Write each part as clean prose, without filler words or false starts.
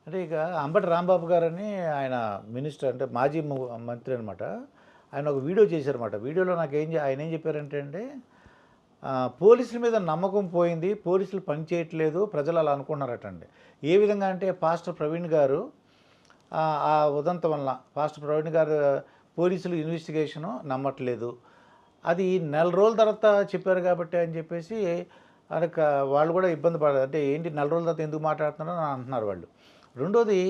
అంటే ఇక అంబటి రాంబాబు గారని ఆయన మినిస్టర్ అంటే మాజీ మంత్రి అనమాట. ఆయన ఒక వీడియో చేశారన్నమాట. వీడియోలో ఆయన ఏం చెప్పారంటే అండి, పోలీసుల మీద నమ్మకం పోయింది, పోలీసులు పని చేయట్లేదు, ప్రజలు అలా అనుకున్నారటండి. ఏ విధంగా అంటే పాస్టర్ ప్రవీణ్ గారు ఆ ఉదంతం వలన పాస్టర్ ప్రవీణ్ గారు పోలీసులు ఇన్వెస్టిగేషను నమ్మట్లేదు, అది నెల రోజుల తర్వాత చెప్పారు కాబట్టి అని చెప్పేసి వాళ్ళకి వాళ్ళు కూడా ఇబ్బంది పడారు. అంటే ఏంటి నెల రోజుల తర్వాత ఎందుకు మాట్లాడుతున్నారో అని అంటున్నారు వాళ్ళు. రెండోది,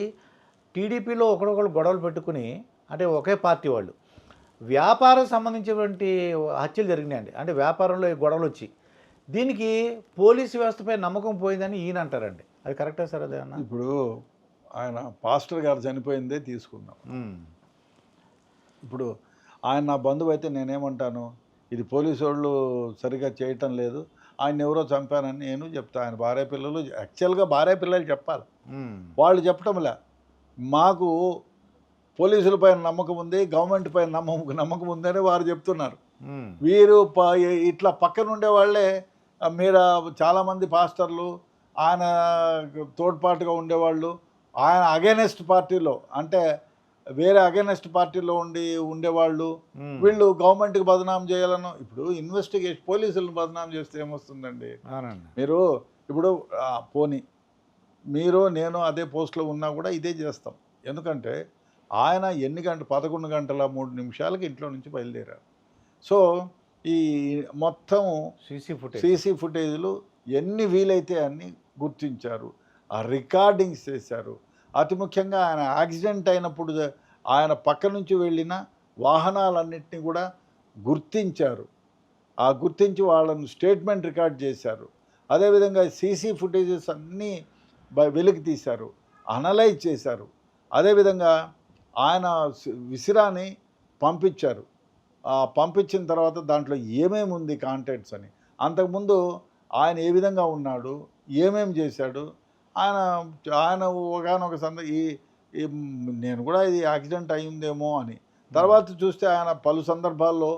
టీడీపీలో ఒకరొకరు గొడవలు పెట్టుకుని, అంటే ఒకే పార్టీ వాళ్ళు వ్యాపారం సంబంధించినటువంటి హత్యలు జరిగినాయండి. అంటే వ్యాపారంలో ఈ గొడవలు వచ్చి దీనికి పోలీసు వ్యవస్థపై నమ్మకం పోయిందని ఈయన అంటారండి. అది కరెక్టా సార్? అదే అన్న ఇప్పుడు ఆయన పాస్టర్ గారు చనిపోయిందే తీసుకుందాం. ఇప్పుడు ఆయన నా బంధువు అయితే నేనేమంటాను, ఇది పోలీసు వాళ్ళు సరిగా చేయటం లేదు, ఆయన ఎవరో చంపానని నేను చెప్తా. ఆయన భార్య పిల్లలు యాక్చువల్గా భార్య పిల్లలు చెప్పాలి, వాళ్ళు చెప్పటంలే. మాకు పోలీసుల పైన నమ్మకం ఉంది, గవర్నమెంట్ పైన నమ్మకం ఉందని వారు చెప్తున్నారు. వీరు ఇట్లా పక్కన ఉండే వాళ్ళే మీరు చాలామంది పాస్టర్లు, ఆయన తోడ్పాటుగా ఉండేవాళ్ళు, ఆయన అగైనెస్ట్ పార్టీలో అంటే వేరే అగైనెస్ట్ పార్టీలో ఉండేవాళ్ళు, వీళ్ళు గవర్నమెంట్కి బదనాం చేయాలను. ఇప్పుడు ఇన్వెస్టిగేషన్ పోలీసులను బదనాం చేస్తే ఏమొస్తుందండి? మీరు ఇప్పుడు పోనీ మీరు నేను అదే పోస్ట్లో ఉన్నా కూడా ఇదే చేస్తాం. ఎందుకంటే ఆయన 11 గంటల 3 నిమిషాలకి ఇంట్లో నుంచి బయలుదేరారు. సో ఈ మొత్తం సీసీ ఫుటేజ్లు ఎన్ని వీలైతే అన్ని గుర్తించారు, ఆ రికార్డింగ్స్ చేశారు. అతి ముఖ్యంగా ఆయన యాక్సిడెంట్ అయినప్పుడు ఆయన పక్క నుంచి వెళ్ళిన వాహనాలన్నింటినీ కూడా గుర్తించారు. ఆ గుర్తించి వాళ్ళను స్టేట్మెంట్ రికార్డ్ చేశారు. అదేవిధంగా సీసీ ఫుటేజెస్ అన్నీ వెలికి తీశారు, అనలైజ్ చేశారు. అదేవిధంగా ఆయన విసిరాని పంపించారు. పంపించిన తర్వాత దాంట్లో ఏమేమి ఉంది కాంటెంట్స్ అని, అంతకుముందు ఆయన ఏ విధంగా ఉన్నాడు, ఏమేమి చేశాడు, ఆయన ఒకనొక నేను కూడా ఇది యాక్సిడెంట్ అయిందేమో అని తర్వాత చూస్తే ఆయన పలు సందర్భాల్లో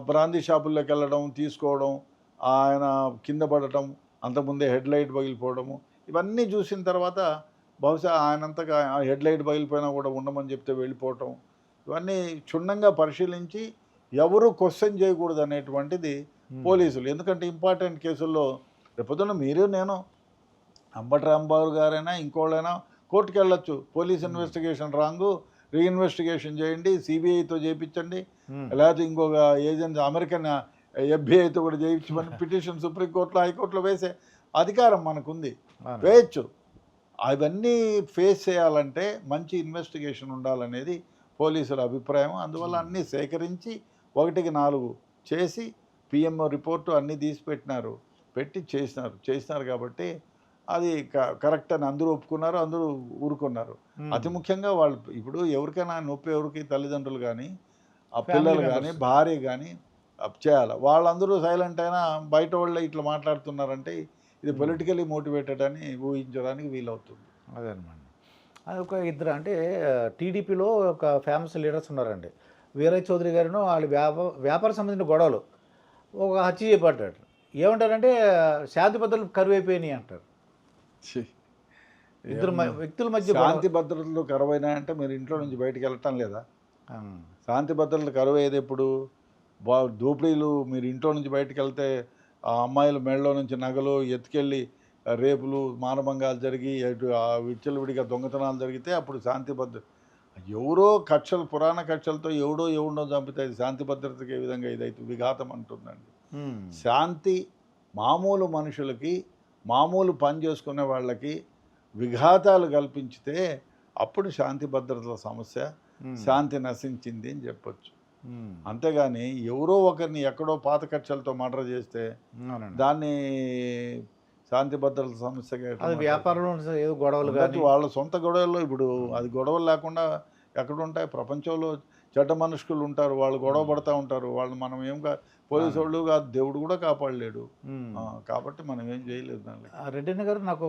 బ్రాందీ షాపుల్లోకి వెళ్ళడం, తీసుకోవడం, ఆయన కింద పడటం, అంతకుముందే హెడ్ లైట్ పగిలిపోవడము, ఇవన్నీ చూసిన తర్వాత బహుశా ఆయనంతగా హెడ్ లైట్ పగిలిపోయినా కూడా ఉండమని చెప్తే వెళ్ళిపోవటం, ఇవన్నీ క్షుణ్ణంగా పరిశీలించి ఎవరు క్వశ్చన్ చేయకూడదు అనేటువంటిది పోలీసులు. ఎందుకంటే ఇంపార్టెంట్ కేసుల్లో రేపొద్దున మీరు నేను అంబటి రాంబాబు గారైనా ఇంకోళ్ళైనా కోర్టుకు వెళ్ళొచ్చు. పోలీస్ ఇన్వెస్టిగేషన్ రాంగు, రీఇన్వెస్టిగేషన్ చేయండి, సిబిఐతో చేయించండి, లేకపోతే ఇంకొక ఏజెన్సీ అమెరికన్ ఎఫ్బిఐతో కూడా చేయించమని పిటిషన్ సుప్రీంకోర్టులో హైకోర్టులో వేసే అధికారం మనకుంది, వేయచ్చు. అవన్నీ ఫేస్ చేయాలంటే మంచి ఇన్వెస్టిగేషన్ ఉండాలనేది పోలీసుల అభిప్రాయం. అందువల్ల అన్నీ సేకరించి 1కి 4 చేసి పిఎంఓ రిపోర్టు అన్నీ తీసి చేసినారు కాబట్టి అది కరెక్ట్ అని అందరూ ఒప్పుకున్నారు, అందరూ ఊరుకున్నారు. అతి ముఖ్యంగా వాళ్ళు ఇప్పుడు ఎవరికైనా నొప్పి, ఎవరికి తల్లిదండ్రులు కానీ, ఆ పిల్లలు కానీ, భార్య కానీ చేయాలి. వాళ్ళందరూ సైలెంట్ అయినా బయట వాళ్ళే ఇట్లా మాట్లాడుతున్నారంటే ఇది పొలిటికలీ మోటివేటెడ్ అని ఊహించడానికి వీలవుతుంది. అదే అనమాట. అది ఒక ఇద్దరు అంటే టీడీపీలో ఒక ఫేమస్ లీడర్స్ ఉన్నారండి, వీరయ్య చౌదరి గారిను, వాళ్ళు వ్యాపార సంబంధించిన గొడవలు ఒక హత్య చేయబడ్డాడు. ఏమంటారంటే శాంతి భద్రతలు కరువైపోయినాయి అంటారు. ఇద్దరు వ్యక్తుల మధ్య శాంతి భద్రతలు కరువైనాయంటే మీరు ఇంట్లో నుంచి బయటకు వెళ్ళటం లేదా? శాంతి భద్రతలు కరువయ్యేది ఎప్పుడు? దోపిడీలు మీరు ఇంట్లో నుంచి బయటకు వెళ్తే ఆ అమ్మాయిల మెడలో నుంచి నగలు ఎత్తుకెళ్ళి రేపులు, మానభంగాలు జరిగి విచ్చలవిడిగా దొంగతనాలు జరిగితే అప్పుడు శాంతి భద్రత. ఎవరో కక్షలు, పురాణ కక్షలతో ఎవడో చంపితే శాంతి భద్రతకి ఏ విధంగా ఇదైతే విఘాతం అంటుందండి. శాంతి మామూలు మనుషులకి, మామూలు పని చేసుకునే వాళ్ళకి విఘాతాలు కల్పించితే అప్పుడు శాంతి భద్రతల సమస్య, శాంతి నశించింది అని చెప్పొచ్చు. అంతేగాని ఎవరో ఒకరిని ఎక్కడో పాత కక్షలతో మర్డర్ చేస్తే దాన్ని శాంతి భద్రతల సమస్యగా, వ్యాపారంలో ఏదో గొడవలు కానీ వాళ్ళ సొంత గొడవల్లో. ఇప్పుడు అది గొడవలు లేకుండా ఎక్కడ ఉంటాయి? ప్రపంచంలో చెడ్డ మనుషులు ఉంటారు, వాళ్ళు గొడవ పడుతూ ఉంటారు. వాళ్ళు మనం పోలీసు వాళ్ళు కాదు, దేవుడు కూడా కాపాడలేడు. కాబట్టి మనం ఏం చేయలేదు దానికి. రెడ్డి గారు నాకు